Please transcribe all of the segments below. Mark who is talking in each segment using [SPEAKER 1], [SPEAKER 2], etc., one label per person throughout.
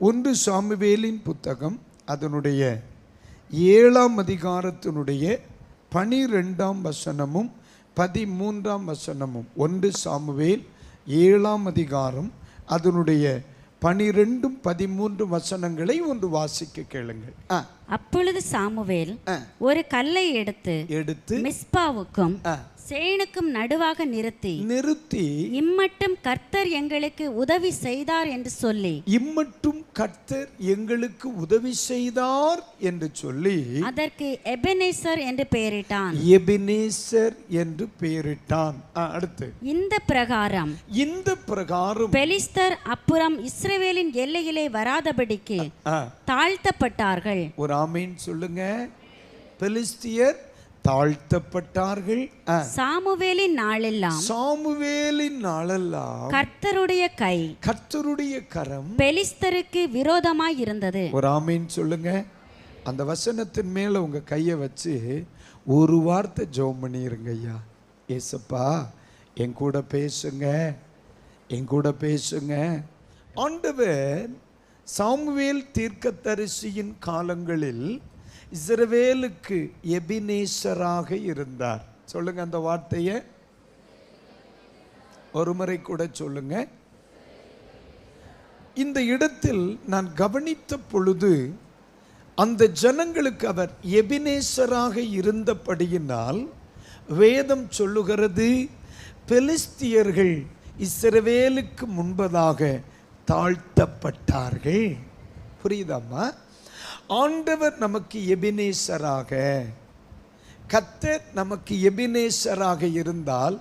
[SPEAKER 1] ஒன்று சாமுவேலின் புத்தகம் அதனுடைய 7ஆம் அதிகாரத்தினுடைய 12ஆம் வசனமும் 13ஆம் வசனமும். 1 சாமுவேல் 7ஆம் அதிகாரம் அதனுடைய 12, 13 வசனங்களை ஒன்று வாசிக்க கேளுங்கள்.
[SPEAKER 2] அப்பொழுது சாமுவேல் ஒரு கல்லை எடுத்து மிஸ்பாவுக்கும் சேனுக்கும் நடுவாக நிறுத்தி இம்மட்டும் கர்த்தர் எங்களுக்கு உதவி செய்தார் என்று சொல்லி அதற்கு எபெனேசர் என்று பெயரிட்டான். அடுத்து இந்த பிரகாரம் பெலிஸ்தர் அப்புறம் இஸ்ரவேலின் எல்லையிலே வராதபடிக்கு தாழ்த்தப்பட்டார்கள்.
[SPEAKER 1] ஒரு ஆமீன் சொல்லுங்க. பெலிஸ்தியர் தாழ்த்தப்பட்டார்கள்.
[SPEAKER 2] சாமுவேலின் நாளெல்லாம் கர்த்தருடைய கரம்
[SPEAKER 1] பெலிஸ்தருக்கு
[SPEAKER 2] விரோதமாய் இருந்தது.
[SPEAKER 1] ஒரு ஆமீன் சொல்லுங்க. அந்த வசனத்தின் மேல உங்க கையை வச்சு ஒரு வார்த்தை ஜெபம் பண்ணிருங்க. ஐயா ஏசப்பா என் கூட பேசுங்க. ஆண்டவர் சாமுவேல் தீர்க்கதரிசியின் காலங்களில் இஸ்ரவேலுக்கு எபினேசராக இருந்தார். சொல்லுங்க அந்த வார்த்தையை ஒரு முறை கூட சொல்லுங்க. இந்த இடத்தில் நான் கவனித்த பொழுது அந்த ஜனங்களுக்கு அவர் எபினேசராக இருந்தபடியினால் வேதம் சொல்லுகிறது பெலிஸ்தியர்கள் இஸ்ரவேலுக்கு முன்பதாக தாழ்த்தப்பட்டார்கள். புரியுதாம்மா? ஆண்டவர் நமக்கு எபினேசராக, கர்த்தர் நமக்கு எபினேசராக இருந்தால்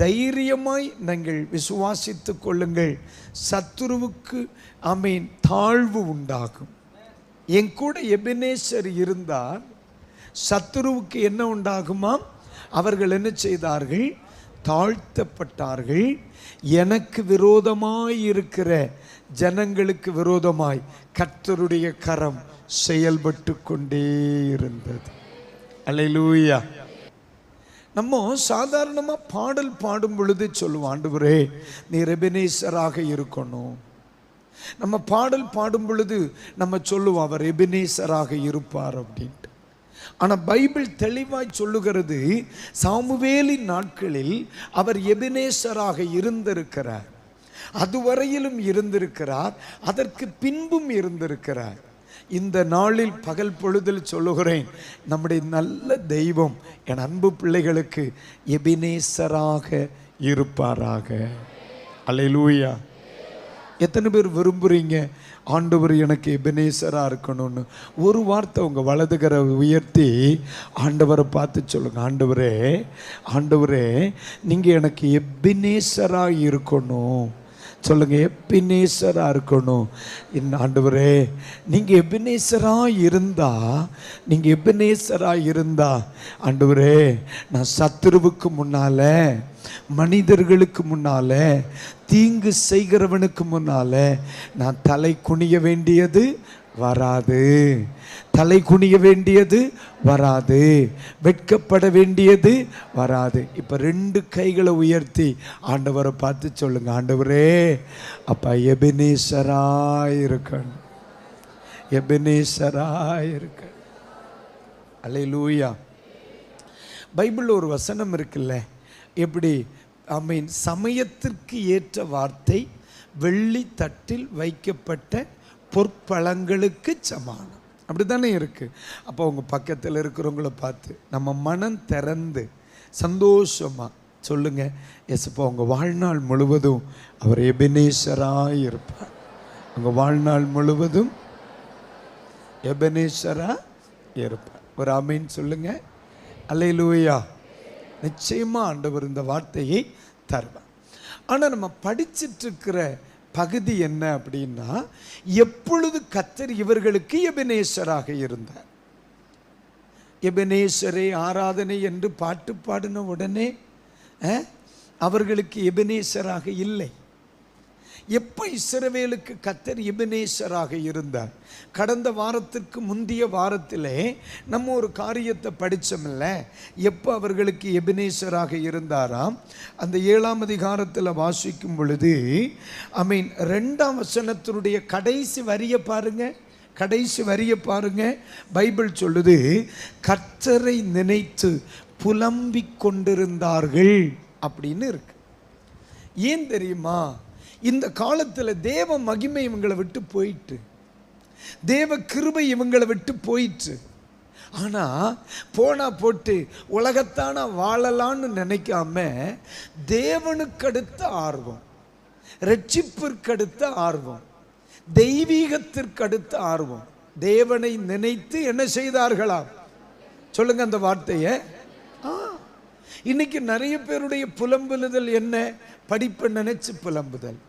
[SPEAKER 1] தைரியமாய் நீங்கள் விசுவாசித்துக் கொள்ளுங்கள். சத்துருவுக்கு தாழ்வு உண்டாகும். என் கூட எபினேசர் இருந்தால் சத்துருவுக்கு என்ன உண்டாகுமாம்? அவர்கள் என்ன செய்தார்கள்? தாழ்த்தப்பட்டார்கள். எனக்கு விரோதமாய் இருக்கிற ஜனங்களுக்கு விரோதமாய் கர்த்தருடைய கரம் செயல்பட்டு கொண்டே இருந்தது. அல்லேலூயா. நம்ம சாதாரணமா பாடல் பாடும் பொழுது சொல்லுவோம், ஆண்டவரே நீர் எபினேசராக இருக்கணும். நம்ம பாடல் பாடும் பொழுது நம்ம சொல்லுவோம், அவர் எபினேசராக இருப்பார் அப்படின்ட்டு. ஆனா பைபிள் தெளிவாய் சொல்லுகிறது, சாமுவேலின் நாட்களில் அவர் எபினேசராக இருந்திருக்கிறார். அதுவரையிலும் இருந்திருக்கிறார், அதற்கு பின்பும் இருந்திருக்கிறார். இந்த நாளில் பகல் பொழுதில் சொல்லுகிறேன், நம்முடைய நல்ல தெய்வம் என் அன்பு பிள்ளைகளுக்கு எபினேசராக இருப்பாராக. அல்லேலூயா. எத்தனை பேர் விரும்புறீங்க ஆண்டவர் எனக்கு எபினேசரா இருக்கணும்னு? ஒரு வார்த்தை உங்க வலதுகரை உயர்த்தி ஆண்டவரை பார்த்து சொல்லுங்க, ஆண்டவரே நீங்க எனக்கு எபினேசரா இருக்கணும். சொல்லுங்க, எபினேசரா இருக்கணும். ஆண்டவரே நீங்க எபினேசரா இருந்தா ஆண்டவரே நான் சத்துருவுக்கு முன்னால, மனிதர்களுக்கு முன்னால, தீங்கு செய்கிறவனுக்கு முன்னால நான் தலை குனிய வேண்டியது வராது, வெட்கப்பட வேண்டியது வராது. இப்ப 2 கைகளை உயர்த்தி ஆண்டவரை பார்த்து சொல்லுங்க, ஆண்டவரே அப்பா எபினேசராய் இருக்கணும். அல்லேலூயா. பைபிள் ஒரு வசனம் இருக்குல்ல, எப்படி சமயத்திற்கு ஏற்ற வார்த்தை வெள்ளி தட்டில் வைக்கப்பட்ட பொற்பழங்களுக்கு சமானம். அப்படித்தானே இருக்கு. அப்போ உங்க பக்கத்தில் இருக்கிறவங்கள பார்த்து நம்ம மனம் திறந்து சந்தோஷமா சொல்லுங்க, எஸ்ப்பா உங்க வாழ்நாள் முழுவதும் அவர் எபினேசராய் இருப்பார். உங்க வாழ்நாள் முழுவதும் எபினேசரா இருப்பார். ஒரு ஆமீன் சொல்லுங்க. அல்லேலூயா. நிச்சயமா ஆண்டவர் இந்த வார்த்தையை தருவார். ஆனா நம்ம படிச்சிட்டு இருக்கிற பகுதி என்ன அப்படின்னா, எப்பொழுது கர்த்தர் இவர்களுக்கு எபினேசராக இருந்தார். எபினேசரே ஆராதனை என்று பாட்டு பாடின உடனே அவர்களுக்கு எபினேசராக இல்லை. எப்போ இஸ்ரவேலுக்கு கர்த்தர் எபெனேசராக இருந்தார்? கடந்த வாரத்திற்கு முந்தைய வாரத்திலே நம்ம ஒரு காரியத்தை படித்தோம்ல, எப்போ அவர்களுக்கு எபெனேசராக இருந்தாராம்? அந்த 7ஆம் அதிகாரத்தில் வாசிக்கும் பொழுது ஆமென் 2ஆம் வசனத்தினுடைய கடைசி வரியை பாருங்க, கடைசி வரியை பாருங்க. பைபிள் சொல்லுது, கர்த்தரை நினைத்து புலம்பிக் கொண்டிருந்தார்கள் அப்படின்னு இருக்கு. ஏன் தெரியுமா? இந்த காலத்தில் தேவ மகிமை இவங்களை விட்டு போயிட்டு, தேவ கிருபை இவங்களை விட்டு போயிட்டு. ஆனால் போனா போட்டு உலகத்தான வாழலான்னு நினைக்காம தேவனுக்கு அடுத்த ஆர்வம், ரட்சிப்பிற்கு அடுத்த ஆர்வம், தெய்வீகத்திற்கு அடுத்த ஆர்வம், தேவனை நினைத்து என்ன செய்தார்களா? சொல்லுங்க அந்த வார்த்தையை. இன்னைக்கு நிறைய பேருடைய புலம்புதல் என்ன? படிப்பை நினைச்சு புலம்புதல்,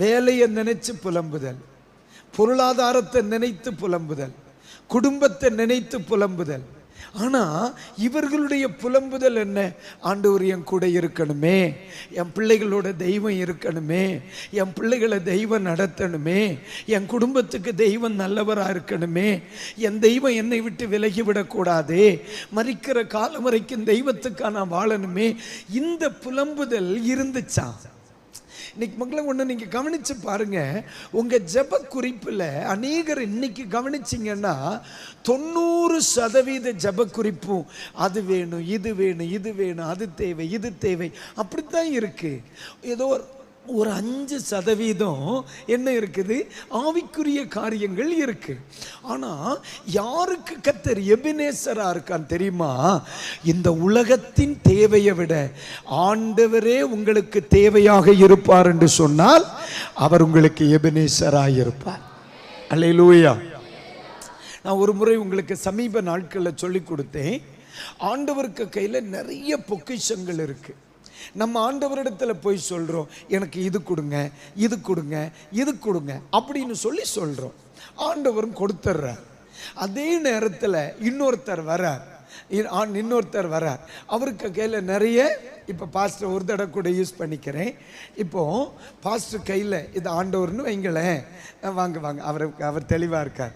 [SPEAKER 1] வேலையை நினைச்சு புலம்புதல், பொருளாதாரத்தை நினைத்து புலம்புதல், குடும்பத்தை நினைத்து புலம்புதல். ஆனால் இவர்களுடைய புலம்புதல் என்ன? ஆண்டவர் என் கூட இருக்கணுமே, என் பிள்ளைகளோட தெய்வம் இருக்கணுமே, என் பிள்ளைகளை தெய்வம் நடத்தணுமே, என் குடும்பத்துக்கு தெய்வம் நல்லவராக இருக்கணுமே, என் தெய்வம் என்னை விட்டு விலகிவிடக்கூடாதே, மரிக்கிற காலம் வரைக்கும் தெய்வத்துக்காக நான் வாழணுமே. இந்த புலம்புதல் இருந்துச்சா? இன்னைக்கு மக்களை ஒன்று நீங்கள் கவனித்து பாருங்க. உங்கள் ஜெப குறிப்பில் அநேகர் இன்னைக்கு கவனிச்சிங்கன்னா 90% ஜெப குறிப்பும் அது வேணும், இது வேணும், இது வேணும், அது தேவை, இது தேவை, அப்படித்தான் இருக்கு. ஏதோ ஒரு 5% என்ன இருக்குது? ஆவிக்குரிய காரியங்கள் இருக்கு. ஆனால் யாருக்கு கர்த்தர் எபெனேசரா இருக்கான் தெரியுமா? இந்த உலகத்தின் தேவையை விட ஆண்டவரே உங்களுக்கு தேவையாக இருப்பார் என்று சொன்னால் அவர் உங்களுக்கு எபெனேசராக இருப்பார். அல்லேலூயா. நான் ஒரு முறை உங்களுக்கு சமீப நாட்களில் சொல்லி கொடுத்தேன், ஆண்டவருக்கு கையில் நிறைய பொக்கிஷங்கள் இருக்கு. நம்ம ஆண்டவரிடத்தில் போய் சொல்கிறோம், எனக்கு இது கொடுங்க, இது கொடுங்க, இது கொடுங்க அப்படின்னு சொல்கிறோம். ஆண்டவரும் கொடுத்துட்றார். அதே நேரத்தில் இன்னொருத்தர் வரார், அவருக்கு கையில் நிறைய, இப்போ பாஸ்டர் ஒரு தடவை கூட யூஸ் பண்ணிக்கிறேன், இப்போ பாஸ்டர் கையில் இது ஆண்டவர்னு வைங்களேன், வாங்க வாங்க, அவர் தெளிவாக இருக்கார்.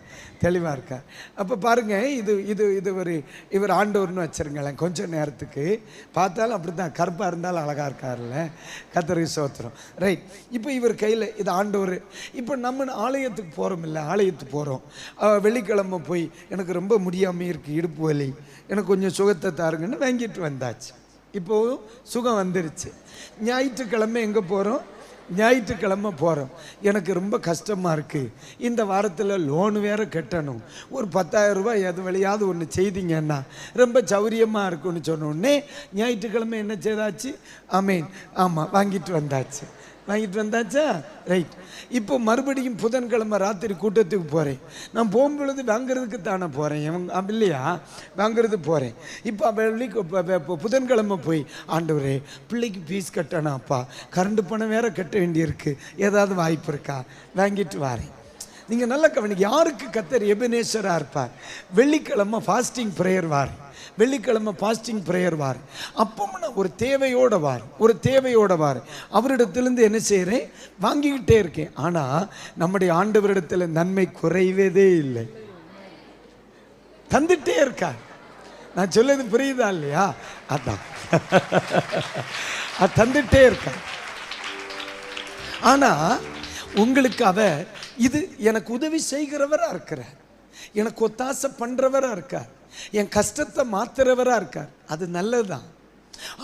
[SPEAKER 1] அப்போ பாருங்கள், இவர் ஆண்டவர்னு வச்சுருங்களேன். கொஞ்சம் நேரத்துக்கு பார்த்தாலும் அப்படி தான், கருப்பாக இருந்தாலும் அழகாக இருக்கார்ல, கர்த்தருக்கு ஸ்தோத்திரம். ரைட். இப்போ இவர் கையில் இது ஆண்டவர். இப்போ நம்ம ஆலயத்துக்கு போகிறோம் இல்லை, ஆலயத்துக்கு போகிறோம். வெள்ளிக்கிழமை போய் எனக்கு ரொம்ப முடியாமல் இருக்குது, இடுப்பு வலி, எனக்கு கொஞ்சம் சுகத்தை தாருங்கன்னு வாங்கிட்டு வந்தாச்சு. இப்போது சுகம் வந்துருச்சு. ஞாயிற்றுக்கிழமை எங்கே போகிறோம்? ஞாயிற்றுக்கிழமை போகிறோம். எனக்கு ரொம்ப கஷ்டமாக இருக்குது, இந்த வாரத்தில் லோனு வேறு கட்டணும், ஒரு 10,000 ரூபாய் எது வழியாவது ஒன்று செய்திங்கன்னா ரொம்ப சௌரியமாக இருக்குன்னு சொன்னோடனே ஞாயிற்றுக்கிழமை என்ன செய்தாச்சு? ஆமீன், ஆமாம், வாங்கிட்டு வந்தாச்சா? ரைட். இப்போ மறுபடியும் புதன்கிழமை ராத்திரி கூட்டத்துக்கு போகிறேன். நான் போகும்பொழுது வாங்கிறதுக்கு தானே போகிறேன், இல்லையா? வாங்கிறது போகிறேன். இப்போ புதன்கிழமை போய், ஆண்டவரே பிள்ளைக்கு ஃபீஸ் கட்டணும், அப்பா கரண்ட் பணம் வேற கட்ட வேண்டியிருக்கு, ஏதாவது வாய்ப்பு இருக்கா? வாங்கிட்டு வரேன். நீங்கள் நல்லா கவனிங்க, யாருக்கு கர்த்தர் எபெனேசராக இருப்பார்? வெள்ளிக்கிழமை ஃபாஸ்டிங் ப்ரேயர் வார், வெள்ளிக்கிழமை ஃபாஸ்டிங் ப்ரேயர் வார். அப்போ நான் ஒரு தேவையோட வார் அவரிடத்திலிருந்து என்ன செய்கிறேன்? வாங்கிக்கிட்டே இருக்கேன். ஆனால் நம்முடைய ஆண்டவரிடத்தில் நன்மை குறைவதே இல்லை, தந்துட்டே இருக்கார். நான் சொல்லது புரியுதா இல்லையா? அதான் தந்துட்டே இருக்கார். ஆனால் உங்களுக்கு அவர் இது எனக்கு உதவி செய்கிறவராக இருக்கிறார், எனக்கு ஒத்தாசை பண்ணுறவராக இருக்கார், என் கஷ்டத்தை மாத்துறவராக இருக்கார். அது நல்லதுதான்.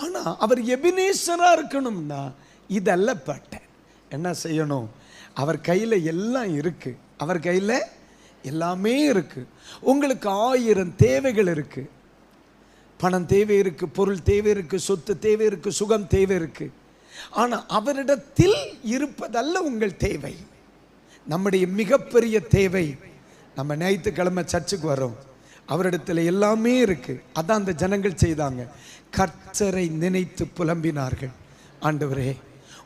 [SPEAKER 1] ஆனால் அவர் எபெனேசராக இருக்கணும்னா இதல்ல பட்டேன். என்ன செய்யணும்? அவர் கையில் எல்லாம் இருக்கு, அவர் கையில் எல்லாமே இருக்கு. உங்களுக்கு 1000 தேவைகள் இருக்கு. பணம் தேவை இருக்கு, பொருள் தேவை இருக்கு, சொத்து தேவை இருக்கு, சுகம் தேவை இருக்கு. ஆனால் அவரிடத்தில் இருப்பதல்ல உங்கள் தேவை. நம்முடைய மிகப்பெரிய தேவை, நம்ம ஞாயிற்றுக்கிழமை சர்ச்சுக்கு வரோம், அவரிடத்தில் எல்லாமே இருக்கு. அதான் அந்த ஜனங்கள் செய்தாங்க, கர்த்தரை நினைத்து புலம்பினார்கள். ஆண்டவரே,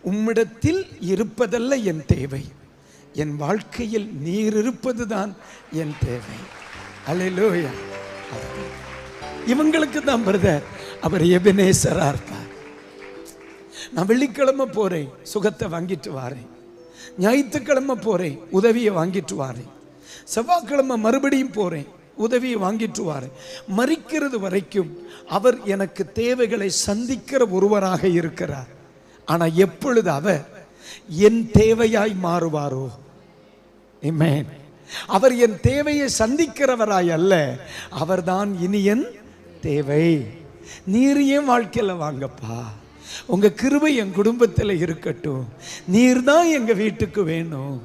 [SPEAKER 1] உம்மிடத்தில் இருப்பதல்ல என் தேவை, என் வாழ்க்கையில் நீர் இருப்பது தான் என் தேவை. அல்லேலூயா. இவங்களுக்கு தான் பிரதர் அவர் எபெனேசரா இருப்பார். நான் வெள்ளிக்கிழமை போறேன், சுகத்தை வாங்கிட்டு வாரேன். ஞாயிற்றுக்கிழமை போறேன், உதவியை வாங்கிட்டு வாரேன். செவ்வாய்க்கிழமை மறுபடியும் போறேன், உதவியை வாங்கிட்டு வாரேன். மரிக்கிறது வரைக்கும் அவர் எனக்கு தேவைகளை சந்திக்கிற ஒருவராக இருக்கிறார். ஆனா எப்பொழுது அவர் என் தேவையாய் மாறுவாரோ, ஆமென், அவர் என் தேவையை சந்திக்கிறவராய் அல்ல, அவர்தான் இனி என் தேவை. நீர் என் வாழ்க்கையில வாங்கப்பா, உங்க கிருபை என் குடும்பத்தில் இருக்கட்டும், நீர் தான் எங்க வீட்டுக்கு வேணும்,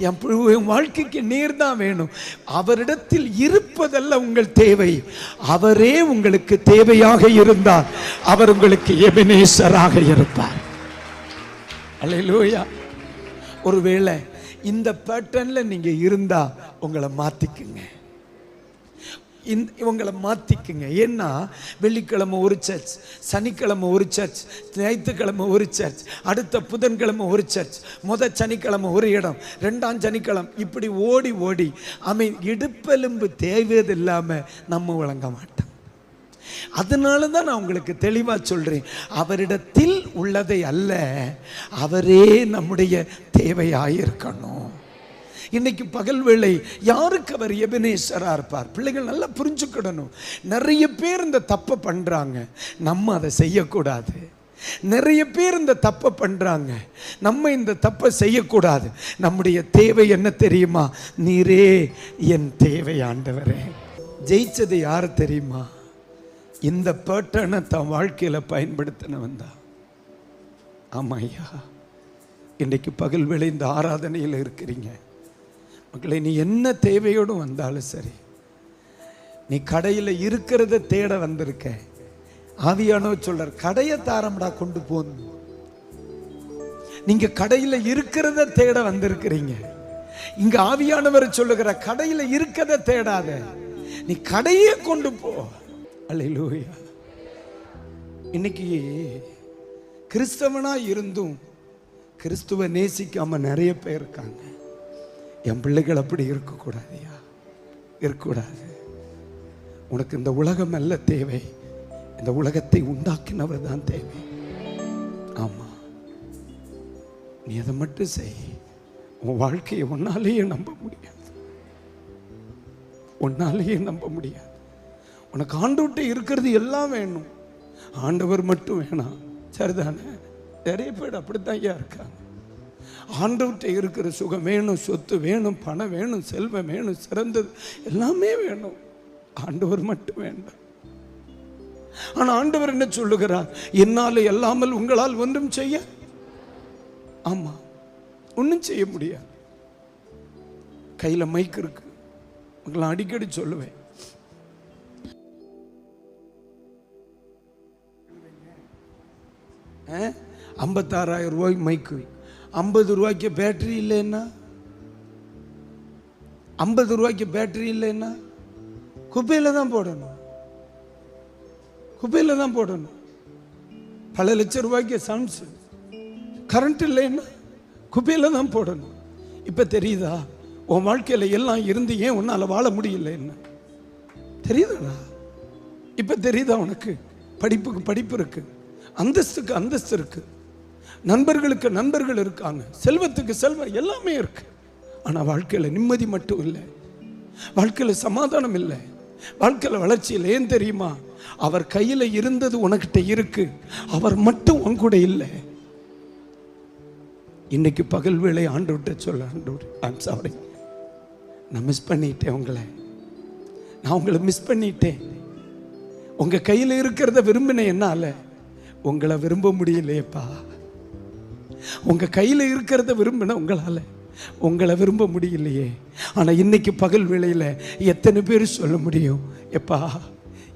[SPEAKER 1] என் வாழ்க்கைக்கு நீர் தான் வேணும். அவரிடத்தில் இருப்பதல்ல உங்கள் தேவை, அவரே உங்களுக்கு தேவையாக இருந்தால் அவர் உங்களுக்கு எபெனேசராக இருப்பார். அல்லேலூயா. ஒருவேளை இந்த பேட்டர்ன்ல நீங்க இருந்தா உங்களை மாத்திக்குங்க, இவங்களை மாத்திக்குங்க. ஏன்னா வெள்ளிக்கிழமை ஒரு சர்ச், சனிக்கிழமை ஒரு சர்ச், ஞாயிற்றுக்கிழமை ஒரு சர்ச், அடுத்த புதன்கிழமை ஒரு சர்ச், சனிக்கிழமை ஒரு இடம், 2ஆம் சனிக்கிழமை, இப்படி ஓடி ஓடி இடுப்பெலும்பு தேவையில்லாம நம்ம வழங்க மாட்டோம். அதனால தான் நான் உங்களுக்கு தெளிவா சொல்றேன், அவரிடத்தில் உள்ளதை அல்ல, அவரே நம்முடைய தேவையாயிருக்கணும். இன்னைக்கு பகல் வேளை யாருக்கு அவர் எபெனேசரா இருப்பார்? பிள்ளைகள் நல்லா புரிஞ்சுக்கிடணும். நிறைய பேர் இந்த தப்பை பண்றாங்க, நம்ம அதை செய்யக்கூடாது. நிறைய பேர் இந்த தப்பை பண்றாங்க, நம்ம இந்த தப்பை செய்யக்கூடாது. நம்முடைய தேவை என்ன தெரியுமா? நீரே என் தேவை ஆண்டவரே. ஜெயிச்சது யார் தெரியுமா? இந்த பேட்டர்னை தன் வாழ்க்கையில பயன்படுத்தினவன் தான். ஆமா ஐயா, இன்றைக்கு பகல் வேளை இந்த ஆராதனையில் இருக்கிறீங்க மக்களை, நீ என்ன தேவையோடு வந்தாலும் சரி, நீ கடையில் இருக்கிறத தேட வந்திருக்க, ஆவியானவர் சொல்றார், கடையை தாரம்டா கொண்டு போன்னு. நீங்க கடையில் இருக்கிறத தேட வந்திருக்கிறீங்க. இங்க ஆவியானவர் சொல்லுகிற, கடையில் இருக்கிறத தேடாத, நீ கடையே கொண்டு போ. அல்லேலூயா. இன்னைக்கு கிறிஸ்தவனா இருந்தும் கிறிஸ்துவ நேசிக்காம நிறைய பேர் இருக்காங்க. என் பிள்ளைகள் அப்படி இருக்கக்கூடாதுயா, இருக்கக்கூடாது. உனக்கு இந்த உலகம் அல்ல தேவை, இந்த உலகத்தை உண்டாக்கினவர் தான் தேவை. ஆமா, நீ அதை மட்டும் செய். உன் வாழ்க்கையை உன்னாலேயே நம்ப முடியாது, உன்னாலேயே நம்ப முடியாது. உனக்கு ஆண்டவர்கிட்ட இருக்கிறது எல்லாம் வேணும், ஆண்டவர் மட்டும் வேணாம். சரிதானே? நிறைய பேர் அப்படித்தான் ஐயா இருக்காங்க. ஆண்டவர்கிட்ட இருக்கிற சுகம் வேணும், சொத்து வேணும், பணம் வேணும், செல்வம் வேணும், சிறந்தது எல்லாமே வேணும், ஆண்டவர் மட்டும் வேண்டாம். ஆனா ஆண்டவர் என்ன சொல்லுகிறார்? என்னால் எல்லாமல் உங்களால் ஒன்றும் செய்ய, ஆமா, ஒன்றும் செய்ய முடியாது. கையில மைக் இருக்கு, உங்களை அடிக்கடி சொல்லுவேன், $56,000 மைக்கு, 50 ரூபாய்க்கு பேட்டரி இல்லைன்னா, 50 ரூபாய்க்கு பேட்டரி இல்லைன்னா குப்பையில தான் போடணும், குப்பையில தான் போடணும். பல லட்சம் ரூபாய்க்கு சவுண்ட்ஸ், கரண்ட் இல்லைன்னா குப்பையில தான் போடணும். இப்ப தெரியுதா உன் வாழ்க்கையில எல்லாம் இருந்து ஏன் உன்னால வாழ முடியல? என்ன தெரியுதா? இப்ப தெரியுதா உனக்கு? படிப்புக்கு படிப்பு இருக்கு, அந்தஸ்துக்கு அந்தஸ்து இருக்கு, நண்பர்களுக்கு நண்பர்கள் இருக்காங்க, செல்வத்துக்கு செல்வம் எல்லாமே இருக்கு. ஆனா வாழ்க்கையில நிம்மதி மட்டும் இல்லை, வாழ்க்கையில சமாதானம் இல்லை, வாழ்க்கையில வளர்ச்சி இல்லை. ஏன் தெரியுமா? அவர் கையில இருந்தது உனக்கிட்ட இருக்கு, அவர் மட்டும் உன் கூட இல்லை. இன்னைக்கு பகல் வேளை ஆண்டவர்கிட்ட சொல்ல, ஆண்டவர் ஐம் சாரி, நான் மிஸ் பண்ணிட்டேன் உங்களை, நான் உங்களை மிஸ் பண்ணிட்டேன். உங்க கையில இருக்கிறத விரும்பினேன், என்னால உங்களை விரும்ப முடியலையேப்பா. உங்க கையில இருக்கிறத விரும்பின உங்களால உங்களை விரும்ப முடியலையே. ஆனா இன்னைக்கு பகல் வேளையில எத்தனை பேர் சொல்ல முடியும், எப்பா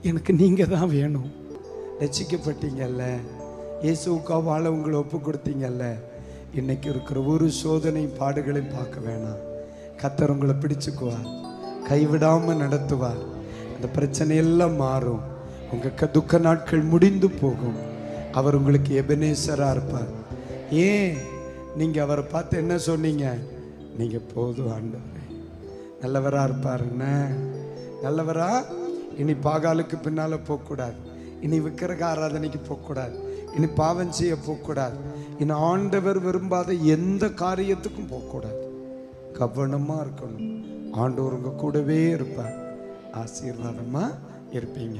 [SPEAKER 1] எனக்கு நீங்க தான் வேணும். ரட்சிக்கப்பட்டீங்கல்ல, இயேசுவுக்கா வாழ உங்களை ஒப்பு கொடுத்தீங்கல்ல, இன்னைக்கு இருக்கிற ஒரு சோதனை பாடுகளையும் பார்க்க வேணாம். கர்த்தர் உங்களை பிடிச்சுக்குவார், கைவிடாம நடத்துவார். அந்த பிரச்சனையெல்லாம் மாறும், உங்க துக்க நாட்கள் முடிந்து போகும். அவர் உங்களுக்கு எபெனேசரா இருப்பார். ஏன் நீங்க அவரை பார்த்து என்ன சொன்னீங்க? நீங்க போதும் ஆண்டவரே, நல்லவரா இருப்பாருன்னு. நல்லவரா? இனி பாகாலுக்கு பின்னால போகக்கூடாது, இனி விக்கிரக ஆராதனைக்கு போகக்கூடாது, இனி பாவம் செய்ய போகக்கூடாது. இனி ஆண்டவர் விரும்பாத எந்த காரியத்துக்கும் போகக்கூடாது. கவனமா இருக்கணும். ஆண்டவர் உங்க கூடவே இருப்பார். ஆசீர்வாதமா இருப்பீங்க.